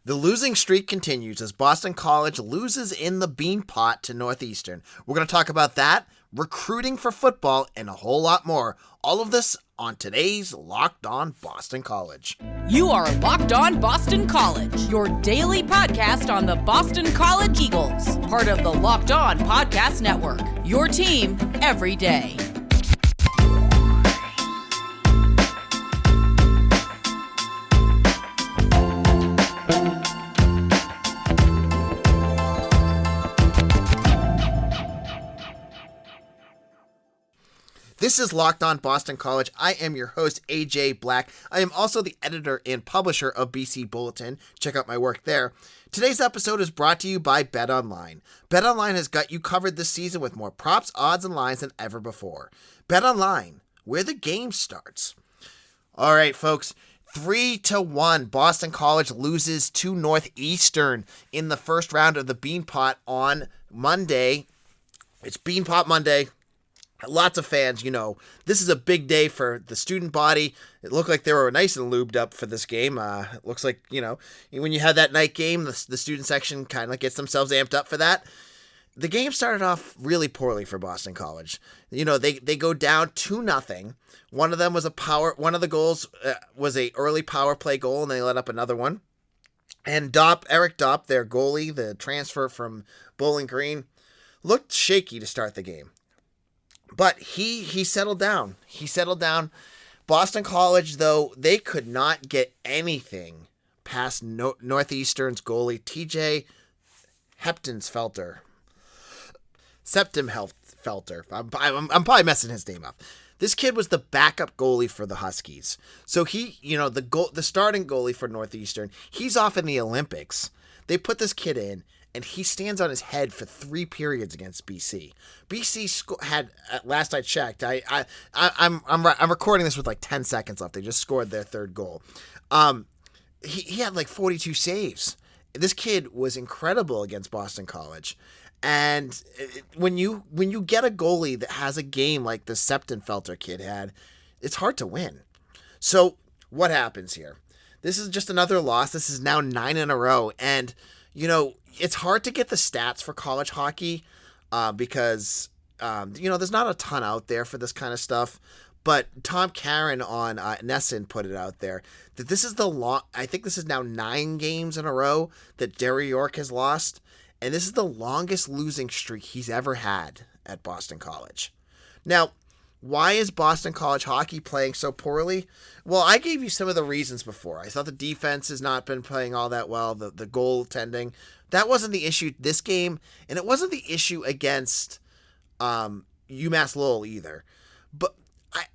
The losing streak continues as Boston College loses in the Beanpot to Northeastern. We're going to talk about that, recruiting for football, and a whole lot more. All of this on today's Locked On Boston College. You are Locked On Boston College, your daily podcast on the Boston College Eagles, part of the Locked On Podcast Network, your team every day. This is Locked On Boston College. I am your host, AJ Black. I am also the editor and publisher of BC Bulletin. Check out my work there. Today's episode is brought to you by BetOnline. BetOnline has got you covered this season with more props, odds, and lines than ever before. BetOnline, where the game starts. All right, folks. 3-1, Boston College loses to Northeastern in the first round of the Beanpot on Monday. It's Beanpot Monday. Lots of fans, this is a big day for the student body. It looked like they were nice and lubed up for this game. It looks like, when you have that night game, the student section kind of gets themselves amped up for that. The game started off really poorly for Boston College. They go down 2-0. One of them was one of the goals was a early power play goal, and they let up another one. And Eric Dopp, their goalie, the transfer from Bowling Green, looked shaky to start the game. But he settled down. Boston College, though, they could not get anything past Northeastern's goalie, TJ Semptimphelter. I'm probably messing his name up. This kid was the backup goalie for the Huskies. So he, the starting goalie for Northeastern, he's off in the Olympics. They put this kid in, and he stands on his head for 3 periods against BC. BC had, last I checked, I'm recording this with like 10 seconds left. They just scored their third goal. He had like 42 saves. This kid was incredible against Boston College. And when you get a goalie that has a game like the Semptimphelter kid had, it's hard to win. So what happens here? This is just another loss. This is now 9 in a row. And it's hard to get the stats for college hockey because, there's not a ton out there for this kind of stuff. But Tom Caron on Nesson put it out there that this is I think this is now 9 games in a row that Derry York has lost. And this is the longest losing streak he's ever had at Boston College. Now, why is Boston College hockey playing so poorly? Well, I gave you some of the reasons before. I thought the defense has not been playing all that well, the goaltending. That wasn't the issue this game, and it wasn't the issue against UMass Lowell either. But,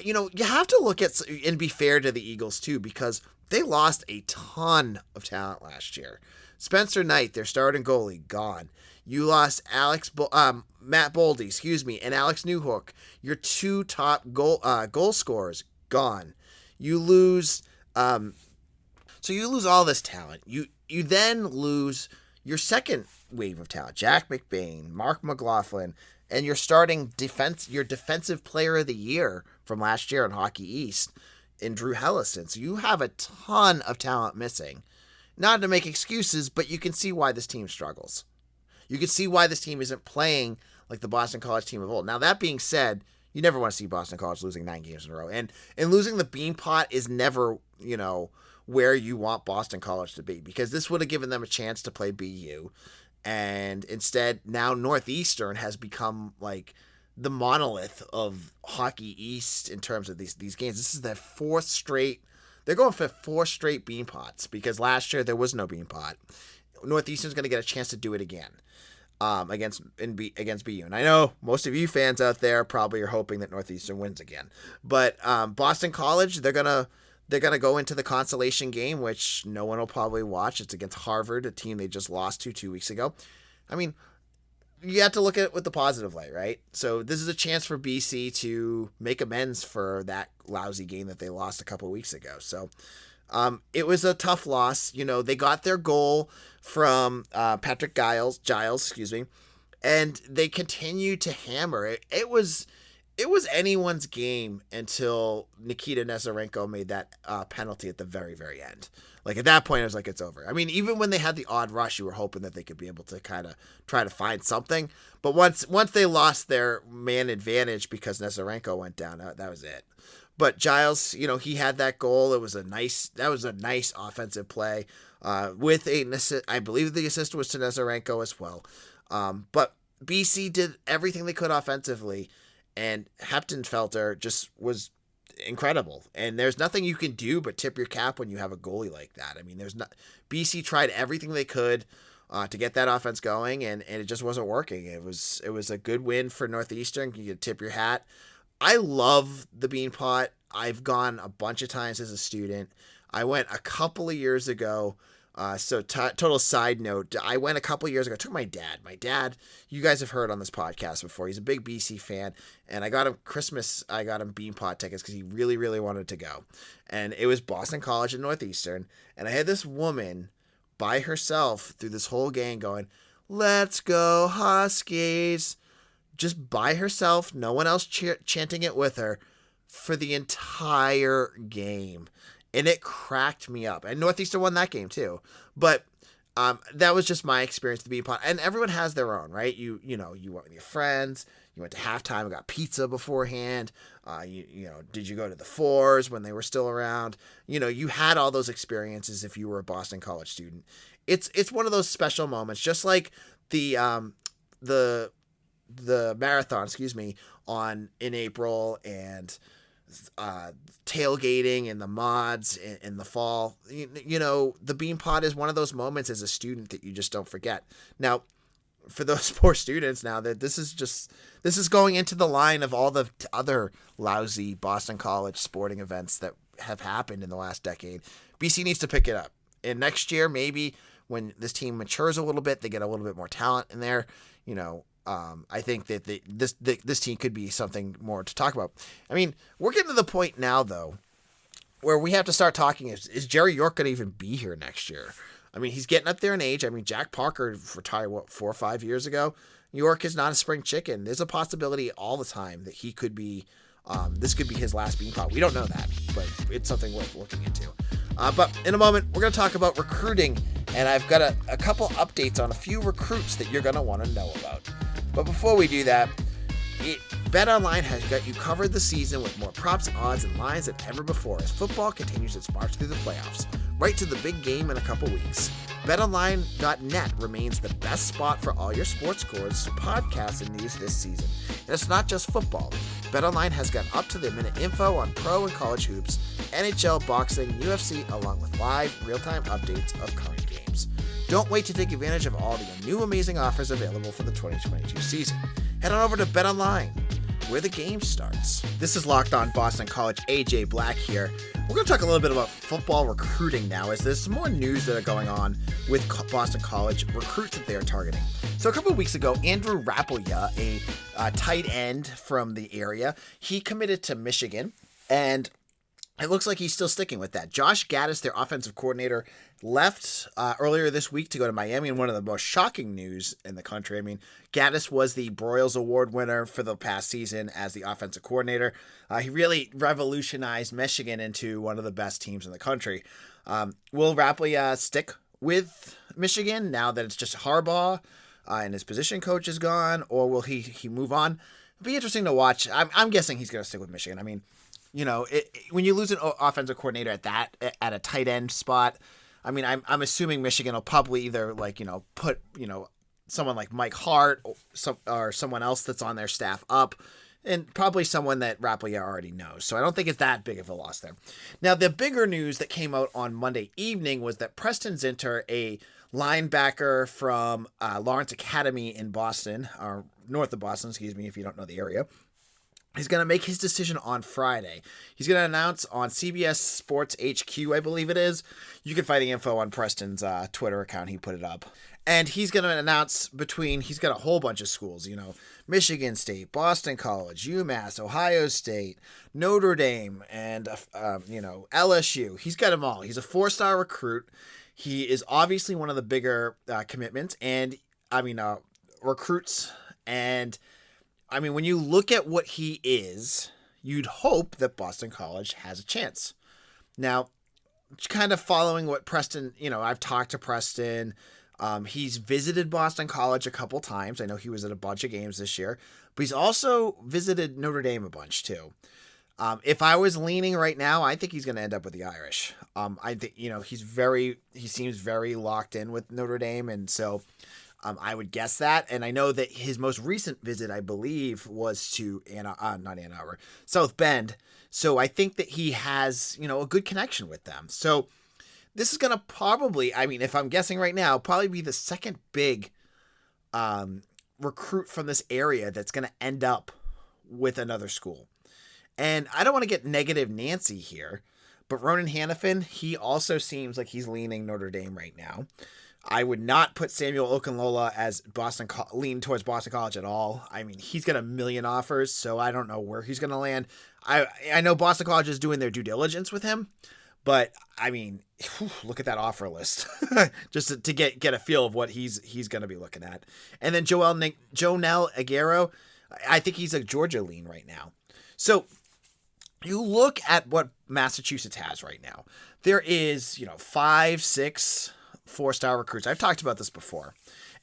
you have to look at and be fair to the Eagles too, because they lost a ton of talent last year. Spencer Knight, their starting goalie, gone. You lost Matt Boldy, and Alex Newhook, your 2 top goal scorers, gone. You lose, so you lose all this talent. You then lose your second wave of talent, Jack McBain, Mark McLaughlin, and your starting your defensive player of the year from last year in Hockey East, in Drew Hellison. So you have a ton of talent missing. Not to make excuses, but you can see why this team struggles. You can see why this team isn't playing like the Boston College team of old. Now, that being said, you never want to see Boston College losing 9 games in a row. And losing the Beanpot is never, where you want Boston College to be, because this would have given them a chance to play BU. And instead, now Northeastern has become like the monolith of Hockey East in terms of these games. This is their 4th straight. They're going for 4 straight Beanpots because last year there was no Beanpot. Northeastern's going to get a chance to do it again against BU. And I know most of you fans out there probably are hoping that Northeastern wins again. But Boston College, they're gonna go into the consolation game, which no one will probably watch. It's against Harvard, a team they just lost to 2 weeks ago. I mean, you have to look at it with the positive light, right? So this is a chance for BC to make amends for that lousy game that they lost a couple of weeks ago. So it was a tough loss. They got their goal from Patrick Giles, and they continued to hammer it. It was anyone's game until Nikita Nesarenko made that penalty at the very, very end. Like at that point, I was like, it's over. I mean, even when they had the odd rush, you were hoping that they could be able to kind of try to find something. But once they lost their man advantage because Nazarenko went down, that was it. But Giles, he had that goal. That was a nice offensive play with I believe the assist was to Nazarenko as well. But BC did everything they could offensively, and Semptimphelter just was incredible. And there's nothing you can do but tip your cap when you have a goalie like that. I mean, BC tried everything they could to get that offense going, and it just wasn't working. It was a good win for Northeastern. You could tip your hat. I love the Beanpot. I've gone a bunch of times as a student. I went a couple of years ago. Total side note, I went a couple of years ago. I took my dad. My dad, you guys have heard on this podcast before. He's a big BC fan, and I got him Beanpot tickets because he really, really wanted to go. And it was Boston College and Northeastern, and I had this woman by herself through this whole game going, "Let's go Huskies," just by herself, no one else chanting it with her for the entire game. And it cracked me up. And Northeastern won that game too. But that was just my experience to be a part. And everyone has their own, right? You went with your friends. You went to halftime and got pizza beforehand. Did you go to the Fours when they were still around? You had all those experiences if you were a Boston College student. It's one of those special moments, just like the marathon, in April, and tailgating and the mods in the fall. The Beanpot is one of those moments as a student that you just don't forget. Now, for those poor students, now that this is going into the line of all the other lousy Boston College sporting events that have happened in the last decade, BC needs to pick it up. And next year, maybe when this team matures a little bit, they get a little bit more talent in there, I think that this team could be something more to talk about. I mean, we're getting to the point now, though, where we have to start talking. Is Jerry York going to even be here next year? I mean, he's getting up there in age. I mean, Jack Parker retired, 4 or 5 years ago? York is not a spring chicken. There's a possibility all the time that he could be, this could be his last Beanpot. We don't know that, but it's something worth looking into. But in a moment, we're going to talk about recruiting, and I've got a couple updates on a few recruits that you're going to want to know about. But before we do that, BetOnline has got you covered this season with more props, odds, and lines than ever before as football continues its march through the playoffs, right to the big game in a couple weeks. BetOnline.net remains the best spot for all your sports scores, podcasts, and news this season. And it's not just football. BetOnline has got up-to-the-minute info on pro and college hoops, NHL, boxing, UFC, along with live, real-time updates of current games. Don't wait to take advantage of all the new amazing offers available for the 2022 season. Head on over to BetOnline, where the game starts. This is Locked On Boston College. AJ Black here. We're going to talk a little bit about football recruiting now, as there's some more news that are going on with Boston College recruits that they are targeting. So a couple of weeks ago, Andrew Rappleyea, a tight end from the area, he committed to Michigan, and it looks like he's still sticking with that. Josh Gaddis, their offensive coordinator, left earlier this week to go to Miami, and one of the most shocking news in the country. I mean, Gaddis was the Broyles Award winner for the past season as the offensive coordinator. He really revolutionized Michigan into one of the best teams in the country. Will Rappleyea stick with Michigan now that it's just Harbaugh and his position coach is gone, or will he move on? It'll be interesting to watch. I'm guessing he's going to stick with Michigan. I mean, when you lose an offensive coordinator at a tight end spot, I mean, I'm assuming Michigan will probably either put someone like Mike Hart or someone else that's on their staff up, and probably someone that Rappleyea already knows. So I don't think it's that big of a loss there. Now, the bigger news that came out on Monday evening was that Preston Zinter, a linebacker from Lawrence Academy in Boston, or north of Boston, excuse me, if you don't know the area, he's going to make his decision on Friday. He's going to announce on CBS Sports HQ, I believe it is. You can find the info on Preston's Twitter account. He put it up. And he's going to announce he's got a whole bunch of schools, Michigan State, Boston College, UMass, Ohio State, Notre Dame, and, LSU. He's got them all. He's a 4-star recruit. He is obviously one of the bigger commitments recruits. And I mean, when you look at what he is, you'd hope that Boston College has a chance. Now, kind of following what Preston, I've talked to Preston. He's visited Boston College a couple times. I know he was at a bunch of games this year, but he's also visited Notre Dame a bunch too. If I was leaning right now, I think he's going to end up with the Irish. I think, he seems very locked in with Notre Dame. And so I would guess that. And I know that his most recent visit, I believe, was to not Ann Arbor, South Bend. So I think that he has, a good connection with them. So this is going to probably, if I'm guessing right now, probably be the second big recruit from this area that's going to end up with another school. And I don't want to get negative Nancy here, but Ronan Hannafin, he also seems like he's leaning Notre Dame right now. I would not put Samuel Okunlola as lean towards Boston College at all. He's got a million offers, so I don't know where he's going to land. I know Boston College is doing their due diligence with him, but look at that offer list just to get a feel of what he's going to be looking at. And then Jonel Aguero, I think he's a Georgia lean right now. So you look at what Massachusetts has right now. There is, 5, 6 4-star recruits. I've talked about this before.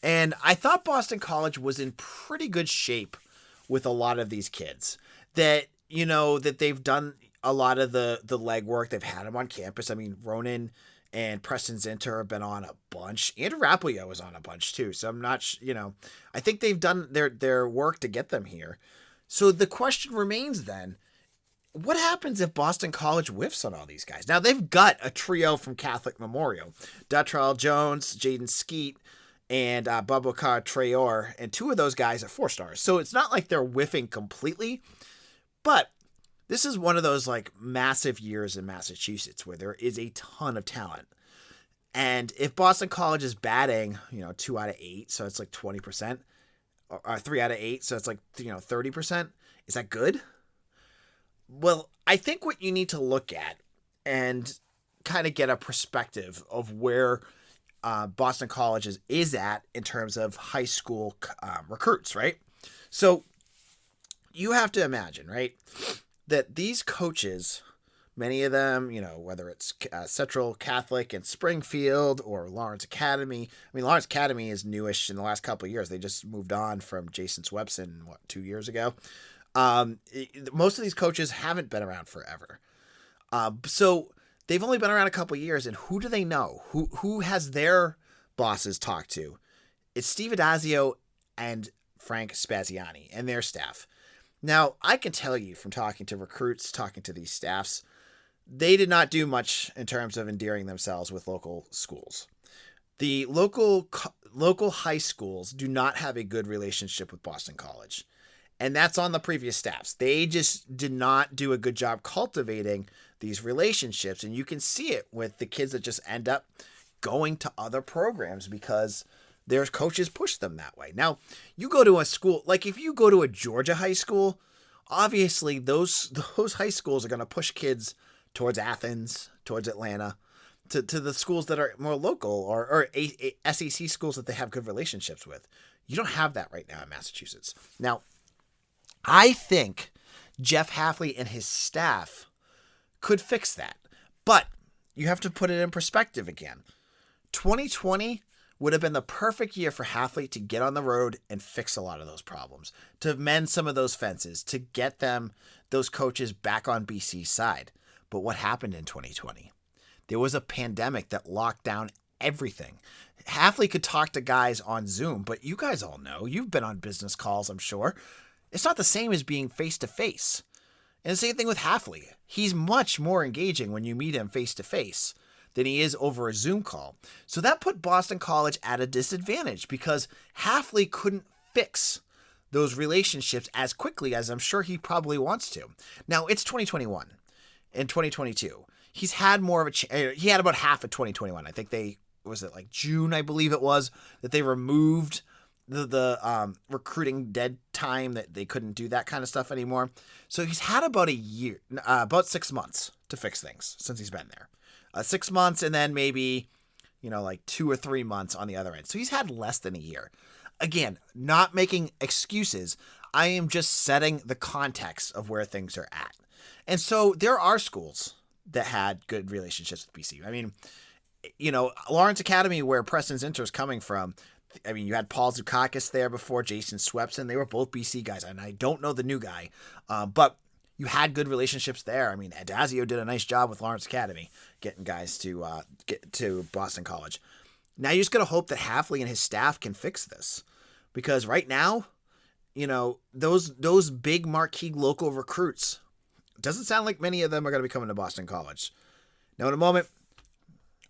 And I thought Boston College was in pretty good shape with a lot of these kids. That, that they've done a lot of the legwork. They've had them on campus. Ronan and Preston Zinter have been on a bunch. Andrew Rapplio was on a bunch too. So I'm not, I think they've done their work to get them here. So the question remains then, what happens if Boston College whiffs on all these guys? Now, they've got a trio from Catholic Memorial. Duttrell Jones, Jaden Skeet, and Babacar Traore, and 2 of those guys are 4-stars. So it's not like they're whiffing completely, but this is one of those massive years in Massachusetts where there is a ton of talent. And if Boston College is batting, 2 out of 8, so it's 20%, or 3 out of 8, so it's 30%, is that good? Well, I think what you need to look at and kind of get a perspective of where Boston College is at in terms of high school recruits, right? So you have to imagine, right, that these coaches, many of them, whether it's Central Catholic in Springfield or Lawrence Academy. Lawrence Academy is newish in the last couple of years. They just moved on from Jason Swepson, 2 years ago. Most of these coaches haven't been around forever. So they've only been around a couple of years, and who do they know? Who has their bosses talked to? It's Steve Adazio and Frank Spaziani and their staff. Now, I can tell you from talking to recruits, talking to these staffs, they did not do much in terms of endearing themselves with local schools. The local high schools do not have a good relationship with Boston College. And that's on the previous staffs. They just did not do a good job cultivating these relationships. And you can see it with the kids that just end up going to other programs because their coaches push them that way. Now, you go to a school, if you go to a Georgia high school, obviously those high schools are going to push kids towards Athens, towards Atlanta, to the schools that are more local or SEC schools that they have good relationships with. You don't have that right now in Massachusetts. Now, I think Jeff Hafley and his staff could fix that. But you have to put it in perspective again. 2020 would have been the perfect year for Hafley to get on the road and fix a lot of those problems, to mend some of those fences, to get those coaches back on BC's side. But what happened in 2020? There was a pandemic that locked down everything. Hafley could talk to guys on Zoom, but you guys all know, you've been on business calls, I'm sure. It's not the same as being face-to-face. And the same thing with Hafley. He's much more engaging when you meet him face-to-face than he is over a Zoom call. So that put Boston College at a disadvantage because Hafley couldn't fix those relationships as quickly as I'm sure he probably wants to. Now, it's 2021 and 2022. He's had more of he had about half of 2021. I think June, I believe it was, that they removed the recruiting dead time, that they couldn't do that kind of stuff anymore. So he's had about a year, about 6 months to fix things since he's been there. 6 months and then maybe, 2 or 3 months on the other end. So he's had less than a year. Again, not making excuses. I am just setting the context of where things are at. And so there are schools that had good relationships with BC. I mean, Lawrence Academy, where Preston Zinter is coming from, I mean, you had Paul Zukakis there before, Jason Swepson. They were both BC guys, and I don't know the new guy, but you had good relationships there. I mean, Adazio did a nice job with Lawrence Academy, getting guys to get to Boston College. Now you just got to hope that Hafley and his staff can fix this, because right now, those big marquee local recruits, doesn't sound like many of them are going to be coming to Boston College. Now, in a moment,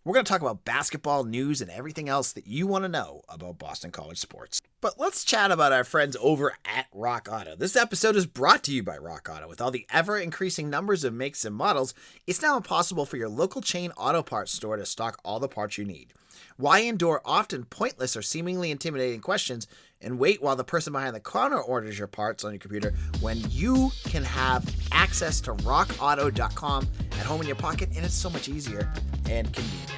we're going to talk about basketball news and everything else that you want to know about Boston College sports. But let's chat about our friends over at Rock Auto. This episode is brought to you by Rock Auto. With all the ever-increasing numbers of makes and models, it's now impossible for your local chain auto parts store to stock all the parts you need. Why endure often pointless or seemingly intimidating questions and wait while the person behind the counter orders your parts on your computer when you can have access to rockauto.com at home in your pocket, and it's so much easier and convenient.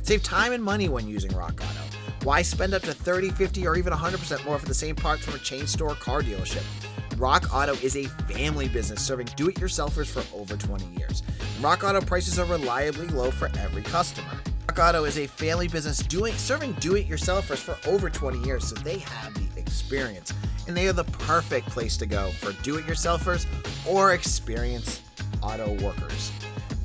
Save time and money when using Rock Auto. Why spend up to 30, 50, or even 100% more for the same parts from a chain store or car dealership? Rock Auto is a family business serving do-it-yourselfers for over 20 years. Rock Auto prices are reliably low for every customer. Rock Auto is a family business serving do-it-yourselfers for over 20 years, so they have the experience, and they are the perfect place to go for do-it-yourselfers or experienced auto workers.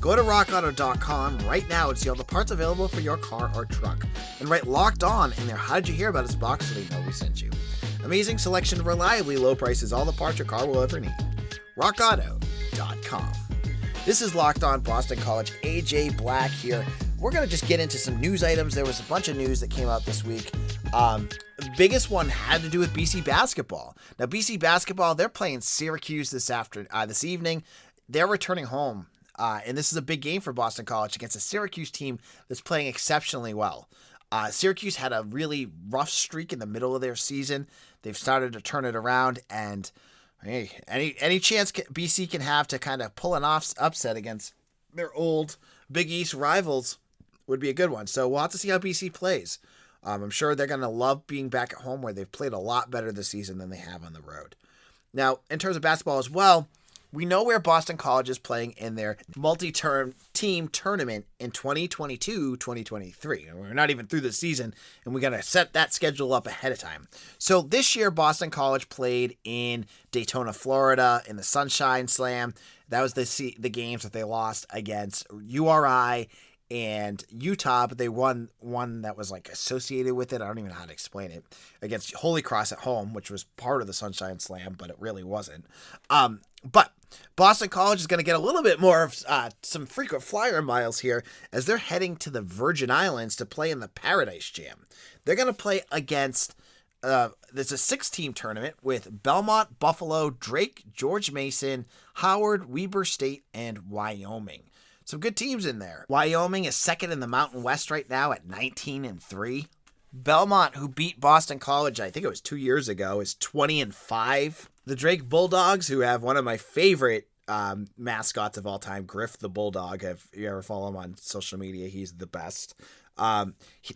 Go to rockauto.com right now and see all the parts available for your car or truck, and write Locked On in their How Did You Hear About Us box so they know we sent you. Amazing selection of reliably low prices, all the parts your car will ever need. rockauto.com. This is Locked On Boston College. AJ Black here. We're going to just get into some news items. There was a bunch of news that came out this week. The biggest one had to do with BC basketball. Now, BC basketball, they're playing Syracuse this evening. They're returning home. And this is a big game for Boston College against a Syracuse team that's playing exceptionally well. Syracuse had a really rough streak in the middle of their season. They've started to turn it around, and hey, any chance BC can have to kind of pull an upset against their old Big East rivals would be a good one. So we'll have to see how BC plays. I'm sure they're going to love being back at home, where they've played a lot better this season than they have on the road. Now, in terms of basketball as well, we know where Boston College is playing in their multi-team tournament in 2022-2023. We're not even through the season, and we got to set that schedule up ahead of time. So this year, Boston College played in Daytona, Florida, in the Sunshine Slam. That was the games that they lost against URI and Utah, but they won one that was like associated with it. I don't even know how to explain it. Against Holy Cross at home, which was part of the Sunshine Slam, but it really wasn't. But Boston College is going to get a little bit more of some frequent flyer miles here as they're heading to the Virgin Islands to play in the Paradise Jam. They're going to play against, there's a 6-team tournament with Belmont, Buffalo, Drake, George Mason, Howard, Weber State, and Wyoming. Some good teams in there. Wyoming is second in the Mountain West right now at 19-3. Belmont, who beat Boston College, I think it was 2 years ago, is 20-5. The Drake Bulldogs, who have one of my favorite mascots of all time, Griff the Bulldog. If you ever follow him on social media, he's the best.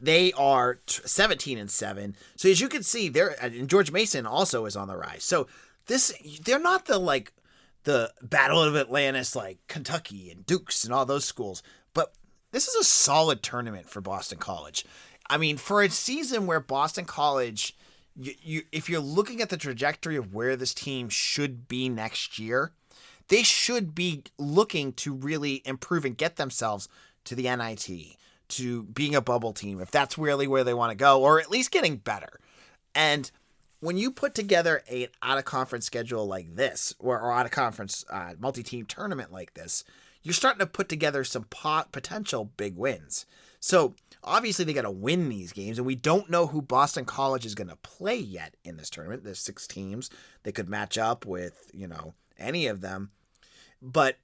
They are 17-7. So as you can see, and George Mason also is on the rise. So they're not the Battle of Atlantis like Kentucky and Dukes and all those schools, but this is a solid tournament for Boston College. I mean, for a season where Boston College, if you're looking at the trajectory of where this team should be next year, they should be looking to really improve and get themselves to the NIT, to being a bubble team, if that's really where they want to go, or at least getting better. And when you put together an out-of-conference schedule like this, or out-of-conference multi-team tournament like this, you're starting to put together some potential big wins. So obviously they got to win these games, and we don't know who Boston College is going to play yet in this tournament. There's 6 teams. They could match up with, any of them. But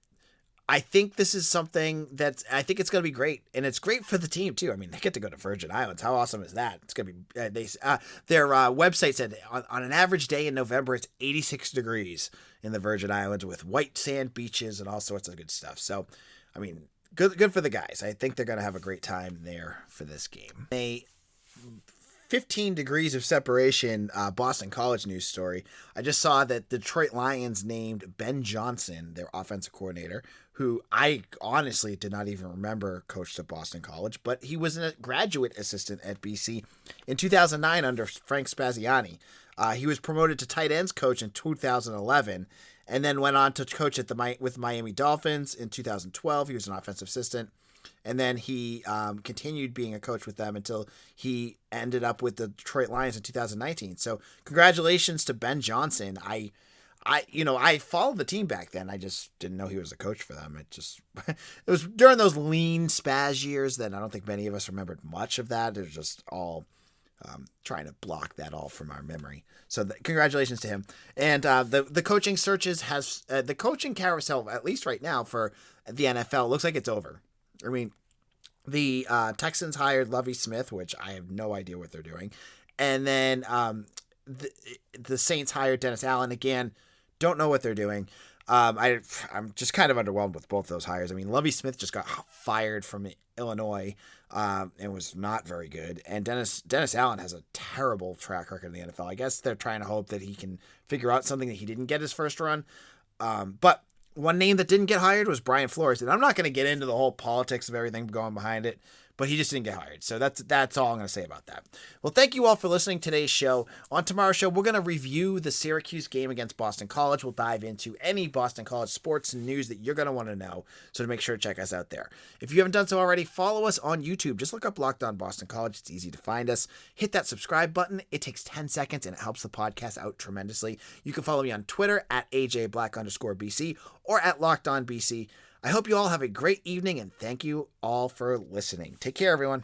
I think this is something I think it's going to be great, and it's great for the team too. I mean, they get to go to Virgin Islands. How awesome is that? It's going to be, their website said on an average day in November, it's 86 degrees in the Virgin Islands with white sand beaches and all sorts of good stuff. So, I mean, good for the guys. I think they're going to have a great time there for this game. 15 degrees of separation Boston College news story. I just saw that Detroit Lions named Ben Johnson their offensive coordinator, who I honestly did not even remember coached at Boston College, but he was a graduate assistant at BC in 2009 under Frank Spaziani. He was promoted to tight ends coach in 2011 and then went on to coach with Miami Dolphins in 2012. He was an offensive assistant. And then he continued being a coach with them until he ended up with the Detroit Lions in 2019. So congratulations to Ben Johnson. I followed the team back then. I just didn't know he was a coach for them. It was during those lean Spaz years that I don't think many of us remembered much of that. It was just all trying to block that all from our memory. So congratulations to him. And the coaching searches the coaching carousel, at least right now for the NFL, looks like it's over. I mean, the Texans hired Lovie Smith, which I have no idea what they're doing. And then the Saints hired Dennis Allen. Again, don't know what they're doing. I'm just kind of underwhelmed with both those hires. I mean, Lovie Smith just got fired from Illinois and was not very good. And Dennis Allen has a terrible track record in the NFL. I guess they're trying to hope that he can figure out something that he didn't get his first run. But one name that didn't get hired was Brian Flores. And I'm not going to get into the whole politics of everything going behind it, but he just didn't get hired. So that's all I'm going to say about that. Well, thank you all for listening to today's show. On tomorrow's show, we're going to review the Syracuse game against Boston College. We'll dive into any Boston College sports and news that you're going to want to know. So to make sure to check us out there. If you haven't done so already, follow us on YouTube. Just look up Locked On Boston College. It's easy to find us. Hit that subscribe button. It takes 10 seconds and it helps the podcast out tremendously. You can follow me on Twitter at AJBlack_BC or at Locked On BC. I hope you all have a great evening and thank you all for listening. Take care, everyone.